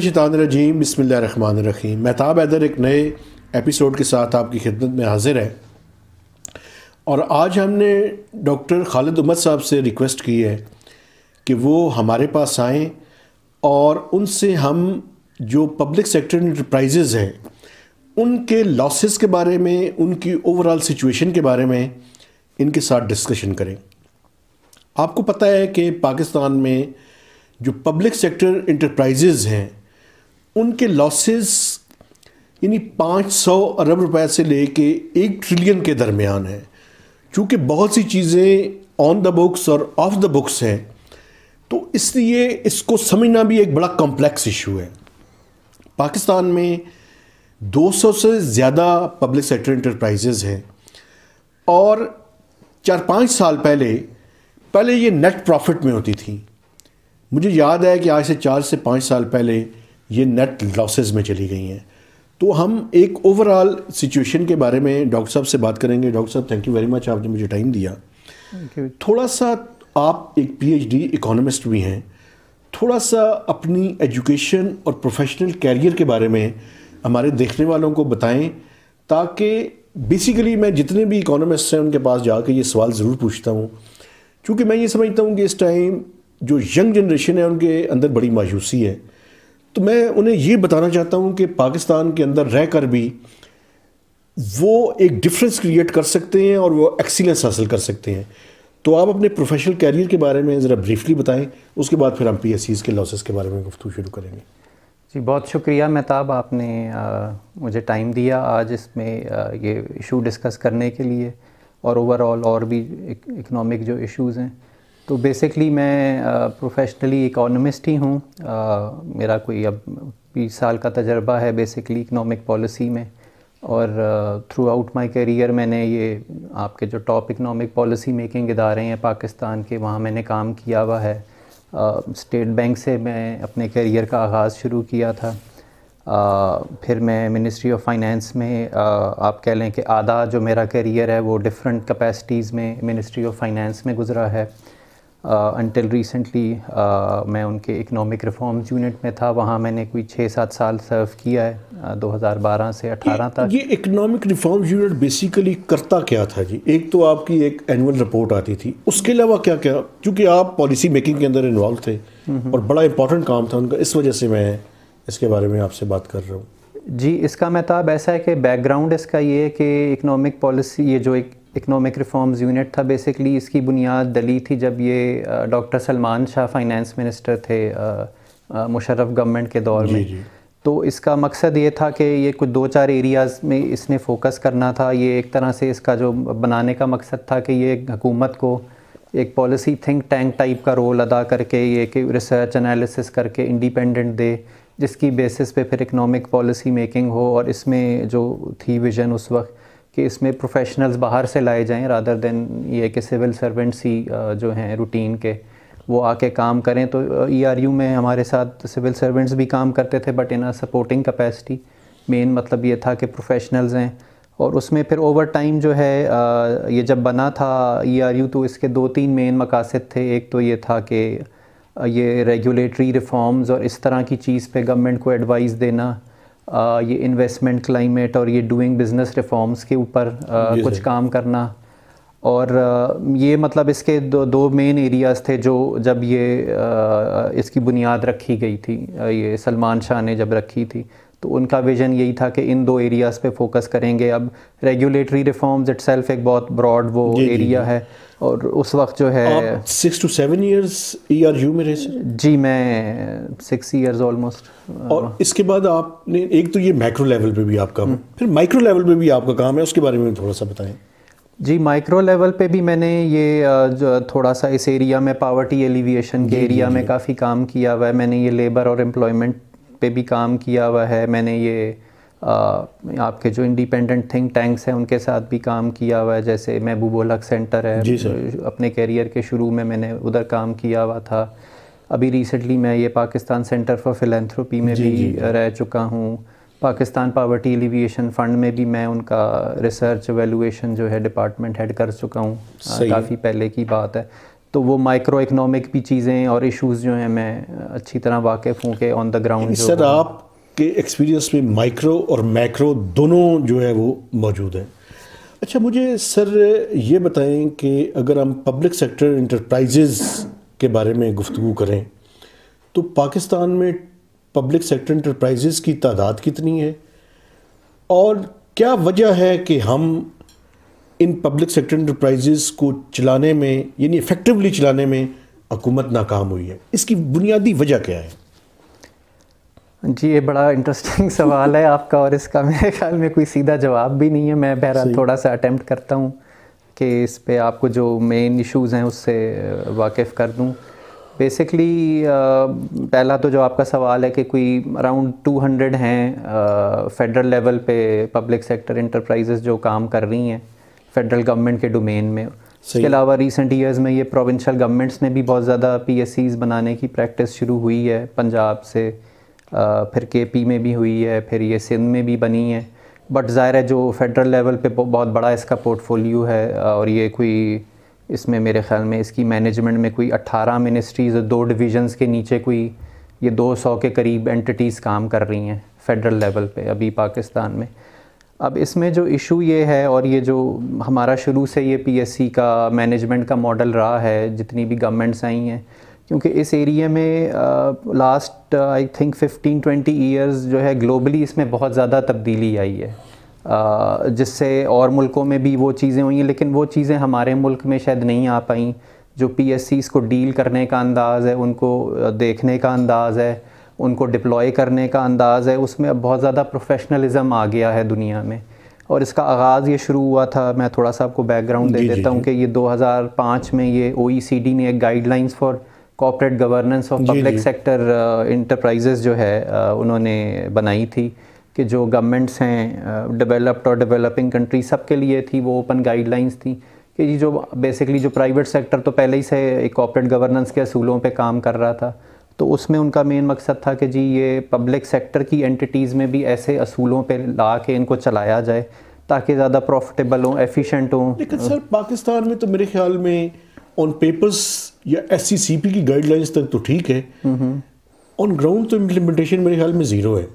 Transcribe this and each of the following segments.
शैतानिर्रजीम बिस्मिल्लाहिर्रहमानिर्रहीम। मेहताब हैदर एक नए एपिसोड के साथ आपकी खिदमत में हाजिर है और आज हमने डॉक्टर खालिद उमर साहब से रिक्वेस्ट की है कि वो हमारे पास आएँ और उनसे हम जो पब्लिक सेक्टर इंटरप्राइजेज़ हैं उनके लॉसेस के बारे में, उनकी ओवरऑल सिचुएशन के बारे में इनके साथ डिस्कशन करें। आपको पता है कि पाकिस्तान में जो पब्लिक सेक्टर इंटरप्राइजेज़ हैं उनके लॉसेस यानी 500 अरब रुपए से लेके 1 ट्रिलियन के दरमियान है। चूँकि बहुत सी चीज़ें ऑन द बुक्स और ऑफ द बुक्स हैं तो इसलिए इसको समझना भी एक बड़ा कॉम्प्लेक्स इशू है। पाकिस्तान में 200 से ज़्यादा पब्लिक सेक्टर इंटरप्राइजेज़ हैं और 4-5 साल पहले ये नेट प्रॉफिट में होती थी। मुझे याद है कि आज से 4 से 5 साल पहले ये नेट लॉसेस में चली गई हैं। तो हम एक ओवरऑल सिचुएशन के बारे में डॉक्टर साहब से बात करेंगे। डॉक्टर साहब, थैंक यू वेरी मच, आपने मुझे टाइम दिया। थोड़ा सा आप एक PhD इकोनॉमिस्ट भी हैं, थोड़ा सा अपनी एजुकेशन और प्रोफेशनल कैरियर के बारे में हमारे देखने वालों को बताएं, ताकि बेसिकली मैं जितने भी इकोनॉमिस्ट हैं उनके पास जाके ये सवाल ज़रूर पूछता हूँ, क्योंकि मैं ये समझता हूँ कि इस टाइम जो यंग जनरेशन है उनके अंदर बड़ी मायूसी है। तो मैं उन्हें ये बताना चाहता हूँ कि पाकिस्तान के अंदर रहकर भी वो एक डिफरेंस क्रिएट कर सकते हैं और वो एक्सीलेंस हासिल कर सकते हैं। तो आप अपने प्रोफेशनल कैरियर के बारे में ज़रा ब्रीफली बताएं, उसके बाद फिर हम PSCs के लॉसेस के बारे में गुफ्तगू शुरू करेंगे। जी, बहुत शुक्रिया मेहताब, आपने मुझे टाइम दिया आज इसमें ये इशू डिस्कस करने के लिए और ओवरऑल और भी इकोनॉमिक जो इश्यूज़ हैं। तो बेसिकली मैं प्रोफेशनली इकोनॉमिस्ट ही हूँ। मेरा कोई अब 20 साल का तजर्बा है बेसिकली इकोनॉमिक पॉलिसी में, और थ्रू आउट माई करियर मैंने ये आपके जो टॉप इकोनॉमिक पॉलिसी मेकिंग इदारे हैं पाकिस्तान के, वहाँ मैंने काम किया हुआ है। स्टेट बैंक से मैं अपने करियर का आगाज़ शुरू किया था। फिर मैं मिनिस्ट्री ऑफ फाइनेंस में आप कह लें कि आधा जो मेरा करियर है वो डिफरेंट कैपेसिटीज़ में मिनिस्ट्री ऑफ फाइनेंस में गुज़रा है। अनटिल रिसेंटली मैं उनके इकोनॉमिक रिफॉर्म्स यूनिट में था, वहाँ मैंने कोई 6-7 साल सर्व किया है 2012 से 18 तक। ये इकोनॉमिक रिफॉर्म्स यूनिट बेसिकली करता क्या था जी? एक तो आपकी एक एनुअल रिपोर्ट आती थी, उसके अलावा क्या क्या, क्योंकि आप पॉलिसी मेकिंग के अंदर इन्वॉल्व थे और बड़ा इंपॉर्टेंट काम था उनका, इस वजह से मैं इसके बारे में आपसे बात कर रहा हूँ। जी, इसका मेहताब ऐसा है कि बैकग्राउंड इसका ये है कि इकोनॉमिक पॉलिसी, ये जो एक इकोनॉमिक रिफॉर्म्स यूनिट था बेसिकली इसकी बुनियाद डली थी जब ये doctor Salman Shah finance minister थे मुशर्रफ गवर्नमेंट के दौर में। जी। तो इसका मकसद ये था कि ये कुछ 2-4 एरियाज़ में इसने फोकस करना था। ये एक तरह से इसका जो बनाने का मकसद था कि ये हुकूमत को एक पॉलिसी थिंक टैंक टाइप का रोल अदा करके ये कि रिसर्च एनालिसिस करके इंडिपेंडेंट दे, जिसकी बेसिस पे फिर इकोनॉमिक पॉलिसी मेकिंग हो। और इसमें जो थी विज़न उस वक्त कि इसमें प्रोफेशनल्स बाहर से लाए जाएं रादर देन ये कि सिविल सर्वेंट्स ही जो हैं रूटीन के वो आके काम करें। तो ERU में हमारे साथ सिविल सर्वेंट्स भी काम करते थे but in a supporting capacity. Main मतलब ये था कि प्रोफेशनल्स हैं। और उसमें फिर ओवर टाइम जो है ये जब बना था ERU तो इसके 2-3 मेन मकासद थे। एक तो ये था कि ये रेगुलेटरी रिफॉर्म्स और इस तरह की चीज़ पे गवर्नमेंट को एडवाइस देना, ये इन्वेस्टमेंट क्लाइमेट और ये डूइंग बिज़नेस रिफॉर्म्स के ऊपर कुछ काम करना। और ये मतलब इसके दो मेन एरियाज़ थे जो जब ये इसकी बुनियाद रखी गई थी, ये सलमान शाह ने जब रखी थी तो उनका विज़न यही था कि इन 2 एरियाज़ पे फोकस करेंगे। अब रेगुलेटरी रिफॉर्म्स इटसेल्फ एक बहुत ब्रॉड वो एरिया है और उस वक्त जो है 6 to 7 years ERU में रहे। जी, मैं 6 years ऑलमोस्ट। और इसके बाद आपने एक तो ये मैक्रो लेवल पे भी आपका, फिर माइक्रो लेवल पे भी आपका काम है, उसके बारे में थोड़ा सा बताएं। जी, माइक्रो लेवल पे भी मैंने ये जो थोड़ा सा इस एरिया में पावर्टी एलिविएशन के एरिया में काफ़ी काम किया हुआ है। मैंने ये लेबर और एम्प्लॉयमेंट पे भी काम किया हुआ है। मैंने ये आपके जो इंडिपेंडेंट थिंक टैंक्स हैं उनके साथ भी काम किया हुआ है, जैसे महबूब हक सेंटर है, अपने कैरियर के शुरू में मैंने उधर काम किया हुआ था। अभी रिसेंटली मैं ये पाकिस्तान सेंटर फॉर फिलैंथ्रोपी में भी रह चुका हूँ। पाकिस्तान पावर्टी एलिविएशन फ़ंड में भी मैं उनका रिसर्च एवेलुएशन जो है डिपार्टमेंट हेड कर चुका हूँ, काफ़ी पहले की बात है। तो वो माइक्रो इकोनॉमिक भी चीज़ें और इश्यूज़ जो हैं मैं अच्छी तरह वाकिफ़ हूँ कि ऑन द ग्राउंड जो सर आपके एक्सपीरियंस में माइक्रो और मैक्रो दोनों जो है वो मौजूद हैं। अच्छा मुझे सर ये बताएं कि अगर हम पब्लिक सेक्टर इंटरप्राइजेज़ के बारे में गुफ्तगू करें तो पाकिस्तान में पब्लिक सेक्टर इंटरप्राइजेज़ की तादाद कितनी है और क्या वजह है कि हम इन पब्लिक सेक्टर इंटरप्राइजेज़ को चलाने में यानी इफ़ेक्टिवली चलाने में हुकूमत नाकाम हुई है? इसकी बुनियादी वजह क्या है? जी ये बड़ा इंटरेस्टिंग सवाल है आपका और इसका मेरे ख्याल में कोई सीधा जवाब भी नहीं है। मैं बहरहाल थोड़ा सा अटेम्प्ट करता हूँ कि इस पे आपको जो मेन इश्यूज़ हैं उससे वाकिफ़ कर दूँ। बेसिकली पहला तो जो आपका सवाल है कि कोई अराउंड 200 हैं फेडरल लेवल पे पब्लिक सेक्टर इंटरप्राइजेज़ जो काम कर रही हैं फेडरल गवर्नमेंट के डोमेन में। इसके अलावा रिसेंट ईयर्स में ये प्रोविंशियल गवर्नमेंट्स ने भी बहुत ज़्यादा PSCs बनाने की प्रैक्टिस शुरू हुई है, पंजाब से फिर KP में भी हुई है, फिर ये सिंध में भी बनी है। बट ज़ाहिर है जो फेडरल लेवल पे बहुत बड़ा इसका पोर्टफोलियो है और ये कोई इसमें मेरे ख़्याल में इसकी मैनेजमेंट में कोई 18 मिनिस्ट्रीज़ और 2 डिवीज़न्स के नीचे कोई ये 200 के करीब एंटिटीज़ काम कर रही हैं फेडरल लेवल पे अभी पाकिस्तान में। अब इसमें जो इशू ये है और ये जो हमारा शुरू से ये PSC का मैनेजमेंट का मॉडल रहा है जितनी भी गवर्नमेंट्स आई हैं, क्योंकि इस एरिया में लास्ट आई थिंक 15-20 ईयर्स जो है ग्लोबली इसमें बहुत ज़्यादा तब्दीली आई है, जिससे और मुल्कों में भी वो चीज़ें हुई हैं लेकिन वो चीज़ें हमारे मुल्क में शायद नहीं आ पाई। जो PSCs को डील करने का अंदाज़ है, उनको देखने का अंदाज़ है, उनको डिप्लॉय करने का अंदाज़ है, उसमें अब बहुत ज़्यादा प्रोफेशनलिज़म आ गया है दुनिया में। और इसका आगाज़ ये शुरू हुआ था, मैं थोड़ा सा आपको बैकग्राउंड दे देता हूँ कि ये 2005 में ये OECD ने एक guidelines for corporate governance of public sector enterprises जो है उन्होंने बनाई थी कि जो गवर्नमेंट्स हैं डेवलप्ड और डेवलपिंग कंट्री सब के लिए थी। वो ओपन गाइडलाइंस थी कि ये जो बेसिकली जो प्राइवेट सेक्टर तो पहले ही से एक कॉर्पोरेट गवर्नेंस के असूलों पे काम कर रहा था, तो उसमें उनका मेन मकसद था कि जी ये पब्लिक सेक्टर की एंटिटीज़ में भी ऐसे असूलों पे ला के इनको चलाया जाए ताकि ज़्यादा प्रॉफिटेबल हों, एफिशिएंट हों। लेकिन सर पाकिस्तान में तो मेरे ख्याल में ऑन पेपर्स या SCCP की गाइडलाइंस तक तो ठीक है, ऑन ग्राउंड तो इम्प्लीमेंटेशन मेरे ख्याल में ज़ीरो है।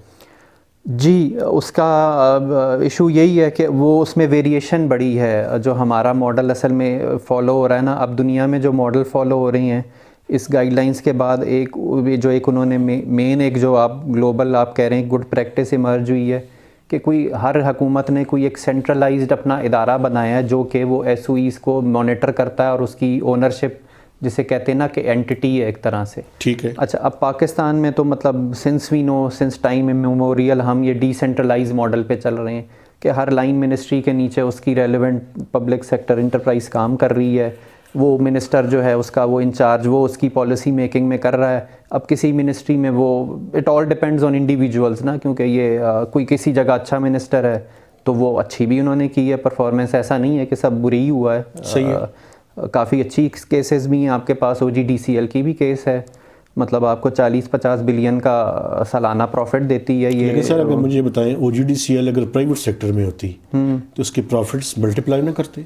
जी उसका इशू यही है कि वो उसमें वेरिएशन बड़ी है। जो हमारा मॉडल असल में फ़ॉलो हो रहा है ना, अब दुनिया में जो मॉडल फ़ॉलो हो रही हैं इस गाइडलाइंस के बाद एक उन्होंने मेन एक जो आप ग्लोबल आप कह रहे हैं गुड प्रैक्टिस इमर्ज हुई है कि कोई हर हुकूमत ने कोई एक सेंट्रलाइज्ड अपना इदारा बनाया है जो कि वो SOEs को मॉनिटर करता है और उसकी ओनरशिप जिसे कहते हैं ना कि एंटिटी है एक तरह से। ठीक है। अच्छा अब पाकिस्तान में तो मतलब सिंस टाइम मेमोरियल हम ये डिसेंट्रलाइज मॉडल पे चल रहे हैं कि हर लाइन मिनिस्ट्री के नीचे उसकी रेलेवेंट पब्लिक सेक्टर इंटरप्राइज काम कर रही है। वो मिनिस्टर जो है उसका वो इंचार्ज वो उसकी पॉलिसी मेकिंग में कर रहा है। अब किसी मिनिस्ट्री में वो it all depends on individuals ना, क्योंकि ये कोई किसी जगह अच्छा मिनिस्टर है तो वो अच्छी भी उन्होंने की है परफॉर्मेंस, ऐसा नहीं है कि सब बुरी ही हुआ है। सही है। काफ़ी अच्छी केसेस भी हैं आपके पास। OGDCL की भी केस है, मतलब आपको 40-50 बिलियन का सालाना प्रॉफिट देती है ये। लेकिन सर अगर मुझे बताएं OGDCL अगर प्राइवेट सेक्टर में होती तो उसके प्रॉफिट्स मल्टीप्लाई ना करते?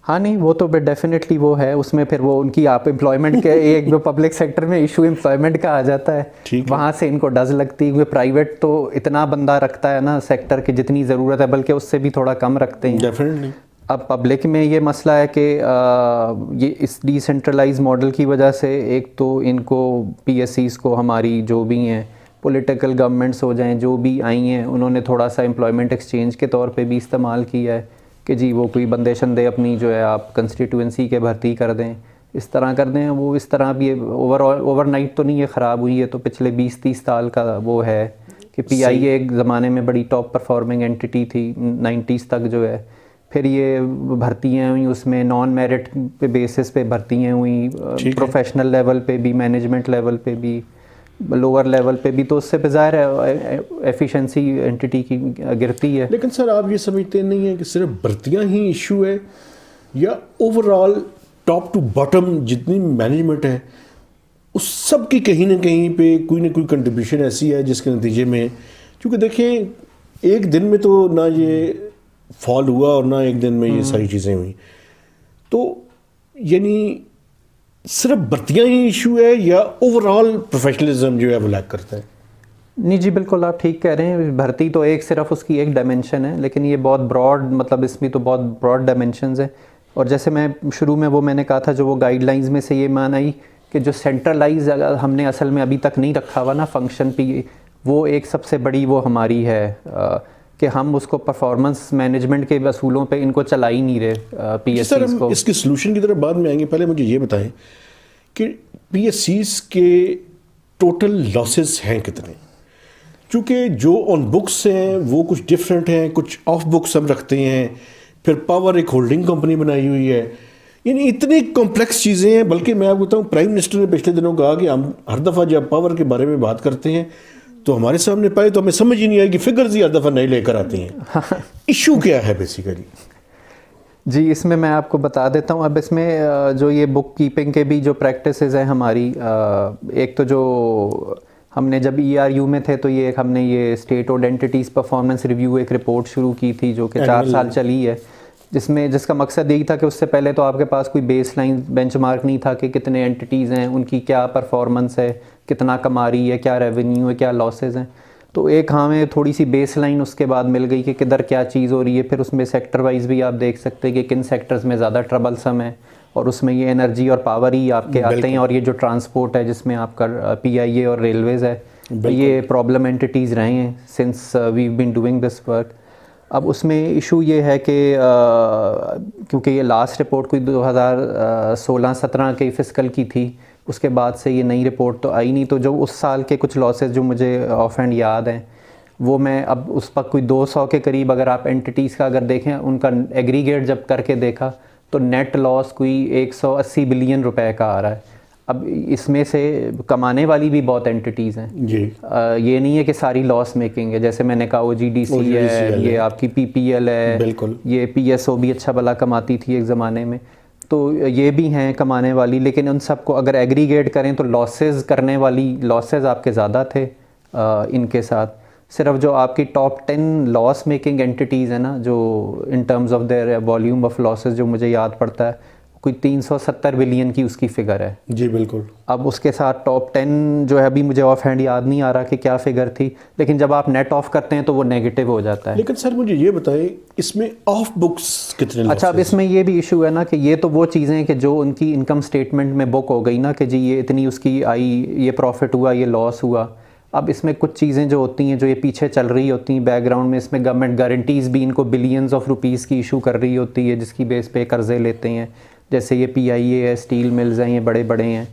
हाँ नहीं वो तो डेफिनेटली वो है उसमें फिर वो उनकी आप एम्प्लॉयमेंट के एक जो पब्लिक सेक्टर में इशू एम्प्लॉयमेंट का आ जाता है, वहाँ से इनको डज लगती है। प्राइवेट तो इतना बंदा रखता है ना सेक्टर की जितनी ज़रूरत है, बल्कि उससे भी थोड़ा कम रखते हैं डेफिनेटली। अब पब्लिक में ये मसला है कि ये इस डिसेंट्रलाइज मॉडल की वजह से एक तो इनको PSCs को हमारी जो भी हैं पॉलिटिकल गवर्नमेंट्स हो जाएं जो भी आई हैं उन्होंने थोड़ा सा एम्प्लॉयमेंट एक्सचेंज के तौर पे भी इस्तेमाल किया है कि जी वो कोई बंदे शंदे अपनी जो है आप कंस्टिट्यूंसी के भर्ती कर दें, इस तरह कर दें। वो इस तरह भी ओवरनाइट तो नहीं ये ख़राब हुई है, तो पिछले 20-30 साल का वो है कि PIA एक ज़माने में बड़ी टॉप परफॉर्मिंग एंटिटी थी 90s तक जो है। फिर ये भर्तियाँ हुई उसमें नॉन मेरिट पे बेसिस पे भर्तियाँ हुई, प्रोफेशनल लेवल पे भी, मैनेजमेंट लेवल पे भी, लोअर लेवल पे भी, तो उससे ज़ाहिर है एफिशिएंसी एंटिटी की गिरती है। लेकिन सर आप ये समझते नहीं हैं कि सिर्फ भर्तियाँ ही इशू है या ओवरऑल टॉप टू बॉटम जितनी मैनेजमेंट है उस सब की कहीं ना कहीं पे कोई ना कोई कंट्रीब्यूशन ऐसी है जिसके नतीजे में, क्योंकि देखें एक दिन में तो ना ये फॉल हुआ और ना एक दिन में ये सारी चीज़ें हुई, तो यानी सिर्फ भर्तियाँ ही इशू है या ओवरऑल प्रोफेशनलिज्म जो है वो लैक करता है? नहीं जी, बिल्कुल आप ठीक कह रहे हैं। भर्ती तो एक सिर्फ उसकी एक डायमेंशन है, लेकिन ये बहुत ब्रॉड, मतलब इसमें तो बहुत ब्रॉड डायमेंशंस है। और जैसे मैं शुरू में मैंने कहा था, जो वो गाइडलाइंस में से ये मान आई कि जो सेंट्रलाइज हमने असल में अभी तक नहीं रखा हुआ ना फंक्शन पे, वो एक सबसे बड़ी वो हमारी है कि हम उसको परफॉर्मेंस मैनेजमेंट के असूलों पे इनको चला ही नहीं रहे पीएससीज को। इसके सॉल्यूशन की तरफ बाद में आएंगे, पहले मुझे ये बताएं कि पीएससीज के टोटल लॉसेस हैं कितने? क्योंकि जो ऑन बुक्स हैं वो कुछ डिफरेंट हैं, कुछ ऑफ बुक्स हम रखते हैं, फिर पावर एक होल्डिंग कंपनी बनाई हुई है, यानी इतनी कॉम्प्लेक्स चीज़ें हैं। बल्कि मैं आपको बताऊँ, प्राइम मिनिस्टर ने पिछले दिनों कहा कि हम हर दफ़ा जब पावर के बारे में बात करते हैं तो हमारे सामने पाए तो हमें समझ ही नहीं आएगी, फिगर्स ही हर दफ़ा नहीं लेकर आते हैं। इशू क्या है बेसिकली? जी, इसमें मैं आपको बता देता हूँ। अब इसमें जो ये बुक कीपिंग के भी जो प्रैक्टिसेस हैं हमारी, एक तो जो हमने जब ERU में थे तो ये हमने ये state owned entities performance review एक रिपोर्ट शुरू की थी जो कि 4 साल चली है, जिसका मकसद यही था कि उससे पहले तो आपके पास कोई बेस लाइन बेंचमार्क नहीं था कि कितने एंटिटीज़ हैं, उनकी क्या परफॉर्मेंस है, कितना कमा रही है, क्या रेवेन्यू है, क्या लॉसेज हैं। तो एक हमें थोड़ी सी बेस लाइन उसके बाद मिल गई कि किधर क्या चीज़ हो रही है। फिर उसमें सेक्टर वाइज भी आप देख सकते हैं कि किन सेक्टर्स में ज़्यादा ट्रबलसम है, और उसमें ये एनर्जी और पावर ही आपके आते हैं, और ये जो ट्रांसपोर्ट है जिसमें आपका PIA और रेलवेज़ है, ये प्रॉब्लम एंटिटीज़ रहे हैं since we been doing this work. अब उसमें इशू ये है कि क्योंकि ये लास्ट रिपोर्ट कोई 2016-17 के फिस्कल की थी, उसके बाद से ये नई रिपोर्ट तो आई नहीं। तो जो उस साल के कुछ लॉसेस जो मुझे ऑफ हैंड याद हैं, वो मैं अब उस पर कोई 200 के करीब अगर आप एंटिटीज़ का अगर देखें, उनका एग्रीगेट जब करके देखा तो नेट लॉस कोई 180 बिलियन रुपए का आ रहा है। अब इसमें से कमाने वाली भी बहुत एंटिटीज़ हैं जी। ये नहीं है कि सारी लॉस मेकिंग है। जैसे मैंने कहा OGDC है, ये आपकी PPL है, बिल्कुल, ये PSO भी अच्छा भला कमाती थी एक ज़माने में, तो ये भी हैं कमाने वाली। लेकिन उन सबको अगर एग्रीगेट करें तो लॉसेस करने वाली लॉसेस आपके ज़्यादा थे इनके साथ। सिर्फ जो आपकी टॉप 10 लॉस मेकिंग एंटिटीज़ है ना, जो in terms of their volume of losses, जो मुझे याद पड़ता है कोई 370 बिलियन की उसकी फ़िगर है। जी बिल्कुल। अब उसके साथ टॉप 10 जो है, अभी मुझे ऑफ हैंड याद नहीं आ रहा कि क्या फ़िगर थी, लेकिन जब आप नेट ऑफ करते हैं तो वो नेगेटिव हो जाता है। लेकिन सर मुझे ये बताएं, इसमें ऑफ बुक्स कितने? अच्छा, अब इसमें ये भी इशू है ना कि ये तो वो चीज़ें हैं कि जो उनकी इनकम स्टेटमेंट में बुक हो गई ना कि जी ये इतनी उसकी आई, ये प्रॉफिट हुआ, ये लॉस हुआ। अब इसमें कुछ चीज़ें जो होती हैं जो ये पीछे चल रही होती हैं बैकग्राउंड में, इसमें गवर्नमेंट गारंटीज़ भी इनको बिलियंस ऑफ रुपीज़ की इशू कर रही होती है, जिसकी बेस पे कर्ज़े लेते हैं। जैसे ये PIA है, स्टील मिल्स हैं, ये बड़े बड़े हैं।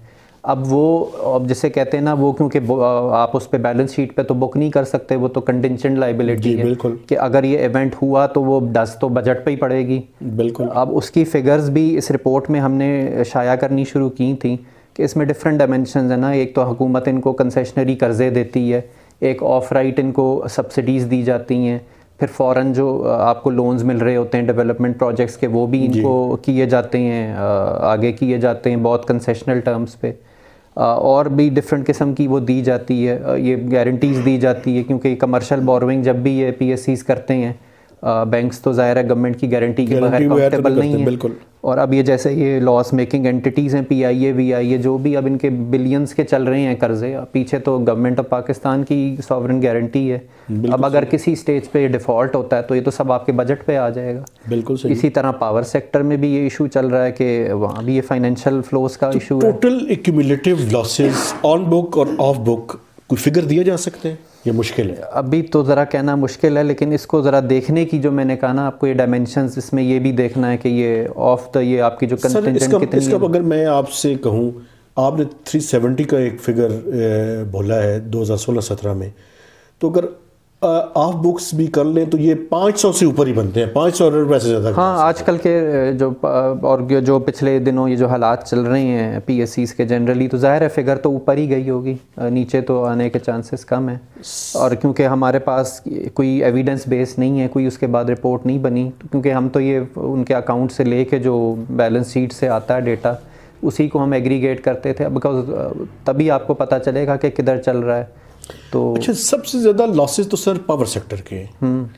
अब जैसे कहते हैं ना, वो क्योंकि आप उस पे बैलेंस शीट पे तो बुक नहीं कर सकते, वो तो कंटिंजेंट लाइबिलिटी है कि अगर ये इवेंट हुआ तो वो 10 तो बजट पे ही पड़ेगी। बिल्कुल। अब उसकी फिगर्स भी इस रिपोर्ट में हमने शाया करनी शुरू की थी कि इसमें डिफरेंट डायमेंशंस है ना। एक तो हुकूमत इनको कंसेशनरी कर्जे देती है, एक ऑफ राइट इनको सब्सिडीज़ दी जाती हैं, फिर फ़ौरन जो आपको लोन्स मिल रहे होते हैं डेवलपमेंट प्रोजेक्ट्स के, वो भी इनको किए जाते हैं, आगे किए जाते हैं बहुत कंसेशनल टर्म्स पे। और भी डिफरेंट किस्म की वो दी जाती है, ये गारंटीज़ दी जाती है, क्योंकि कमर्शियल बोरोइंग जब भी ये PSCs करते हैं, बैंक्स तो ज़ाहिर है गवर्नमेंट की गारंटी के बगैर कंफर्टेबल नहीं है। बिल्कुल। और अब ये जैसे ये लॉस मेकिंग एंटिटीज़ हैं, PIA VIA जो भी, अब इनके बिलियंस के चल रहे हैं कर्जे, पीछे तो गवर्नमेंट ऑफ पाकिस्तान की सॉवरेन गारंटी है। अब अगर किसी स्टेज पे डिफ़ॉल्ट होता है तो ये तो सब आपके बजट पे आ जाएगा। बिल्कुल सही। इसी तरह पावर सेक्टर में भी ये इशू चल रहा है कि वहाँ भी ये फाइनेंशियल फ्लोज का इशू है। Total accumulative losses on book और ऑफ बुक कोई फिगर दिया जा सकते हैं? ये मुश्किल है अभी तो ज़रा कहना मुश्किल है, लेकिन इसको ज़रा देखने की, जो मैंने कहा ना आपको, ये डायमेंशंस इसमें ये भी देखना है कि ये ऑफ द ये आपकी जो कंटिंजेंट कितनी है। अगर मैं आपसे कहूँ, आपने 370 का एक फिगर बोला है 2016-17 में, तो अगर ऑफ बुक्स भी कर लें तो ये 500 से ऊपर ही बनते हैं, 500 रुपये से ज़्यादा। हाँ, आजकल के जो और जो पिछले दिनों ये जो हालात चल रहे हैं PSCs के जनरली, तो ज़ाहिर है फिगर तो ऊपर ही गई होगी, नीचे तो आने के चांसेस कम है। और क्योंकि हमारे पास कोई एविडेंस बेस नहीं है, कोई उसके बाद रिपोर्ट नहीं बनी, तो क्योंकि हम तो ये उनके अकाउंट से ले के जो बैलेंस शीट से आता है डेटा, उसी को हम एग्रीगेट करते थे, बिकॉज तभी आपको पता चलेगा कि किधर चल रहा है। तो अच्छा, सबसे ज़्यादा लॉसेस तो सर पावर सेक्टर के हैं।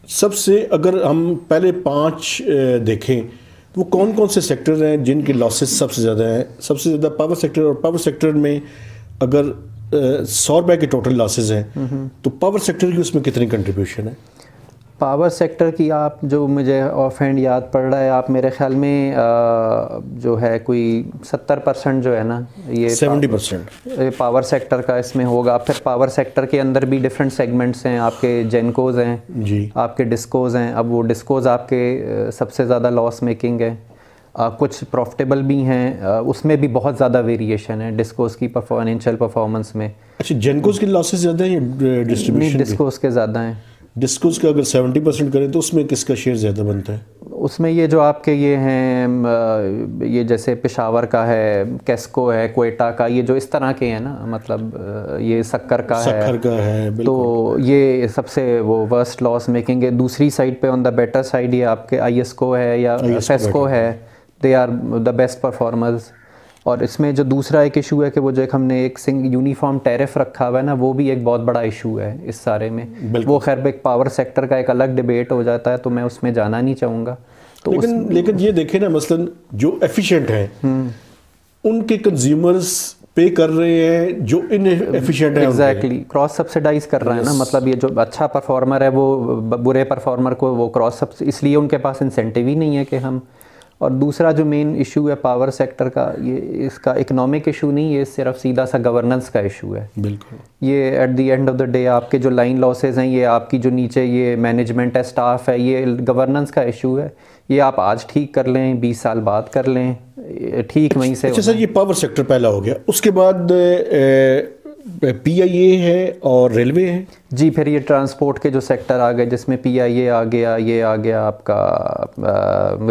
सबसे, अगर हम पहले 5 देखें वो कौन कौन से सेक्टर हैं जिनके लॉसेस सबसे ज़्यादा हैं? सबसे ज़्यादा पावर सेक्टर, और पावर सेक्टर में अगर 100 रुपये के टोटल लॉसेस हैं तो पावर सेक्टर की उसमें कितनी कंट्रीब्यूशन है? पावर सेक्टर की आप जो मुझे ऑफ हैंड याद पड़ रहा है, आप मेरे ख्याल में जो है कोई 70% जो है ना, ये 70% पावर सेक्टर का इसमें होगा। फिर पावर सेक्टर के अंदर भी डिफरेंट सेगमेंट्स हैं, आपके जेनकोज हैं जी, आपके डिस्कोज हैं। अब वो डिस्कोज आपके सबसे ज़्यादा लॉस मेकिंग है, कुछ प्रॉफिटेबल भी हैं, उसमें भी बहुत ज़्यादा वेरिएशन है डिस्कोज की फाइनेंशियल परफॉर्मेंस में। अच्छा, जेनकोज के लॉसेस ज़्यादा हैं या डिस्ट्रीब्यूशन? डिस्कोज के ज़्यादा हैं। डिस्कोज का अगर 70% करें तो उसमें किसका शेयर ज़्यादा बनता है? उसमें ये जो आपके ये हैं, ये जैसे पेशावर का है, कैस्को है, क्वेटा का, ये जो इस तरह के हैं ना, मतलब ये शक्कर का है, तो ये सबसे वो वर्स्ट लॉस मेकिंग है। दूसरी साइड पे ऑन द बेटर साइड ये आपके आईएसको है या फेस्को है, they are the best performers. और इसमें जो दूसरा एक इशू है कि वो जो एक हमने एक यूनिफॉर्म टैरिफ रखा हुआ है ना, वो भी एक बहुत बड़ा इशू है इस सारे में। वो खैर एक पावर सेक्टर का एक अलग डिबेट हो जाता है, तो मैं उसमें जाना नहीं चाहूँगा। तो लेकिन ये देखें ना, मसलन जो एफिशिएंट हैं उनके कंज्यूमर्स पे कर रहे हैं जो इनएफिशिएंट है। एग्जैक्टली, क्रॉस सब्सिडाइज कर रहा है ना, मतलब ये जो अच्छा परफॉर्मर है वो बुरे परफॉर्मर को वो क्रॉस, इसलिए उनके पास इंसेंटिव ही नहीं है कि हम। और दूसरा जो मेन इशू है पावर सेक्टर का, ये इसका इकोनॉमिक इशू नहीं, ये सिर्फ सीधा सा गवर्नेंस का इशू है। बिल्कुल, ये at the end of the day आपके जो लाइन लॉसेस हैं, ये आपकी जो नीचे ये मैनेजमेंट है, स्टाफ है, ये गवर्नेंस का इशू है। ये आप आज ठीक कर लें, 20 साल बाद कर लें, ठीक वहीं से। अच्छा सर, ये पावर सेक्टर पहला हो गया, उसके बाद पीआईए है और रेलवे है। जी, फिर ये ट्रांसपोर्ट के जो सेक्टर आ गए जिसमें पीआईए आ गया, ये आ गया आपका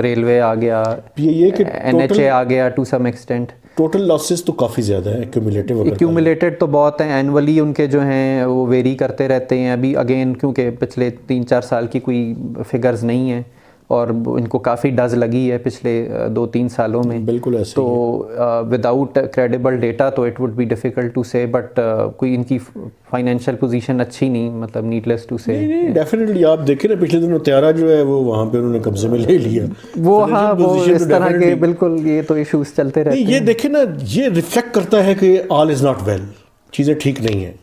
रेलवे आ गया, पीआईए के एनएचए आ गया to some extent. Total losses तो काफ़ी ज़्यादा है, एक्यूमुलेटेड तो बहुत हैं, एनुअली उनके जो हैं वो वेरी करते रहते हैं। अभी अगेन क्योंकि पिछले 3-4 साल की कोई फिगर्स नहीं है और इनको काफ़ी डज लगी है पिछले 2-3 सालों में। बिल्कुल ऐसे तो विदाउट क्रेडिबल डेटा तो it would be difficult to say, but कोई इनकी फाइनेंशियल पोजीशन अच्छी नहीं, मतलब नीडलेस टू से। डेफिनेटली आप देखें ना, पिछले दिनों त्यारा जो है वो वहाँ पे उन्होंने कब्जे में ले लिया वो। हाँ, वो इस तरह के बिल्कुल ये तो इश्यूज चलते रहते हैं। ये देखें ना, ये रिफ्लेक्ट करता है कि ऑल इज़ नॉट वेल, चीज़ें ठीक नहीं हैं।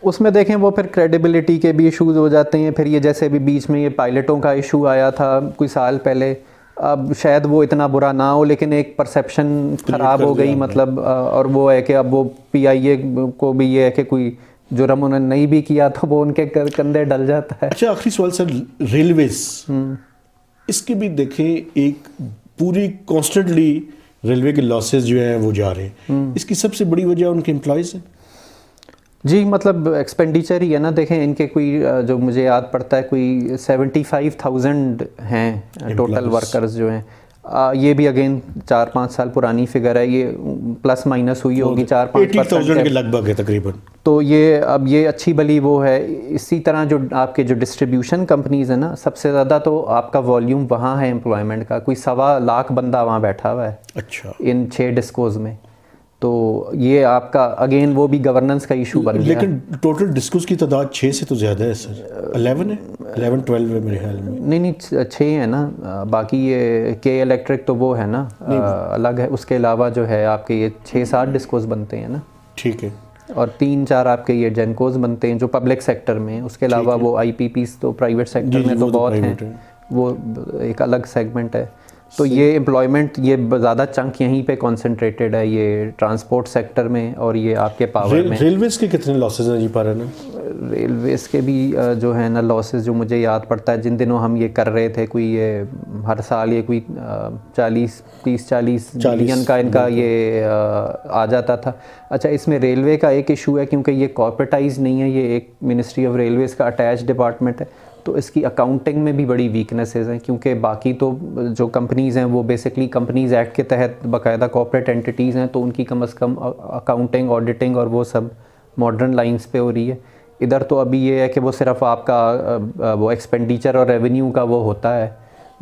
उसमें देखें वो फिर क्रेडिबिलिटी के भी इश्यूज हो जाते हैं। फिर ये जैसे अभी बीच में ये पायलटों का इशू आया था कोई साल पहले, अब शायद वो इतना बुरा ना हो, लेकिन एक परसेप्शन ख़राब हो गई, मतलब और वो है कि अब वो पीआईए को भी ये है कि कोई जुर्म उन्होंने नहीं भी किया तो वो उनके कंधे डल जाता है। अच्छा, आखिरी सवाल सर, रेलवेज, इसके भी देखें एक पूरी कॉन्स्टेंटली रेलवे के लॉसेज जो हैं वो जा रहे हैं, इसकी सबसे बड़ी वजह उनके एम्प्लॉयज़ हैं। जी, मतलब एक्सपेंडिचर ही है ना। देखें इनके कोई जो मुझे याद पड़ता है कोई 75,000 हैं टोटल वर्कर्स जो हैं। ये भी अगेन 4-5 साल पुरानी फिगर है, ये प्लस माइनस हुई होगी 4-5% के लगभग है तकरीबन। तो ये अब ये अच्छी भली वो है। इसी तरह जो आपके जो डिस्ट्रीब्यूशन कंपनीज है ना, सबसे ज़्यादा तो आपका वॉल्यूम वहाँ है एम्प्लॉयमेंट का, कोई 1.25 लाख बंदा वहाँ बैठा हुआ है। अच्छा, इन 6 डिस्कोज में। तो ये आपका अगेन वो भी गवर्नेंस का इशू बन गया। लेकिन टोटल डिस्कोस की तादाद 6 से तो ज़्यादा है सर, 11 है, 11-12 है मेरे ख्याल में। नहीं 6 है ना, बाकी ये के इलेक्ट्रिक तो वो है ना अलग है, उसके अलावा जो है आपके ये 6-7 डिस्कोस बनते हैं ना। ठीक है। और 3-4 आपके ये जेनकोज बनते हैं जो पब्लिक सेक्टर में, उसके अलावा वो आईपीपीस तो प्राइवेट सेक्टर में तो बहुत हैं, वो एक अलग सेगमेंट है। तो ये एम्प्लॉयमेंट ये ज़्यादा चंक यहीं पे कंसंट्रेटेड है, ये ट्रांसपोर्ट सेक्टर में और ये आपके पावर में। रेलवेज़ के कितने लॉसेज हैं जी पारा ना? रेलवेज़ के भी जो है ना लॉसेज, जो मुझे याद पड़ता है जिन दिनों हम ये कर रहे थे, कोई ये हर साल ये कोई 30-40 बिलियन का इनका ये आ जाता था। अच्छा, इसमें रेलवे का एक इशू है क्योंकि ये कॉर्पोरेटाइज नहीं है, ये एक मिनिस्ट्री ऑफ रेलवेज़ का अटैच डिपार्टमेंट है, तो इसकी अकाउंटिंग में भी बड़ी वीकनेसेस हैं। क्योंकि बाकी तो जो कंपनीज़ हैं वो बेसिकली कंपनीज़ एक्ट के तहत बाकायदा कॉर्पोरेट एंटिटीज़ हैं, तो उनकी कम से कम अकाउंटिंग, ऑडिटिंग और वो सब मॉडर्न लाइंस पे हो रही है। इधर तो अभी ये है कि वो सिर्फ आपका वो एक्सपेंडिचर और रेवेन्यू का वो होता है,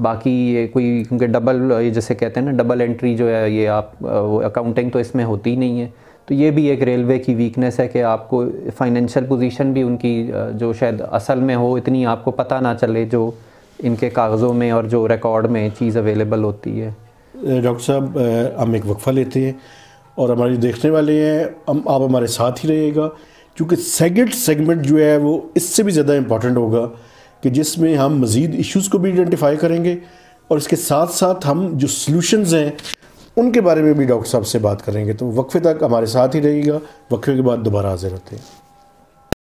बाकी ये कोई क्योंकि डबल ये जैसे कहते हैं ना डबल एंट्री जो है, ये आप वो अकाउंटिंग तो इसमें होती ही नहीं है। तो ये भी एक रेलवे की वीकनेस है कि आपको फाइनेंशियल पोजीशन भी उनकी जो शायद असल में हो इतनी आपको पता ना चले, जो इनके कागज़ों में और जो रिकॉर्ड में चीज़ अवेलेबल होती है। डॉक्टर साहब, हम एक वक्फ़ा लेते हैं और हमारे देखने वाले हैं, आप हमारे साथ ही रहिएगा, क्योंकि सेकंड सेगमेंट जो है वो इससे भी ज़्यादा इम्पॉर्टेंट होगा कि जिसमें हम मज़ीद इश्यूज़ को भी आइडेंटिफाई करेंगे और इसके साथ साथ हम जो सॉल्यूशंस हैं उनके बारे में भी डॉक्टर साहब से बात करेंगे। तो वक्फे तक हमारे साथ ही रहिएगा, वक्फे के बाद दोबारा हाजिर होते हैं।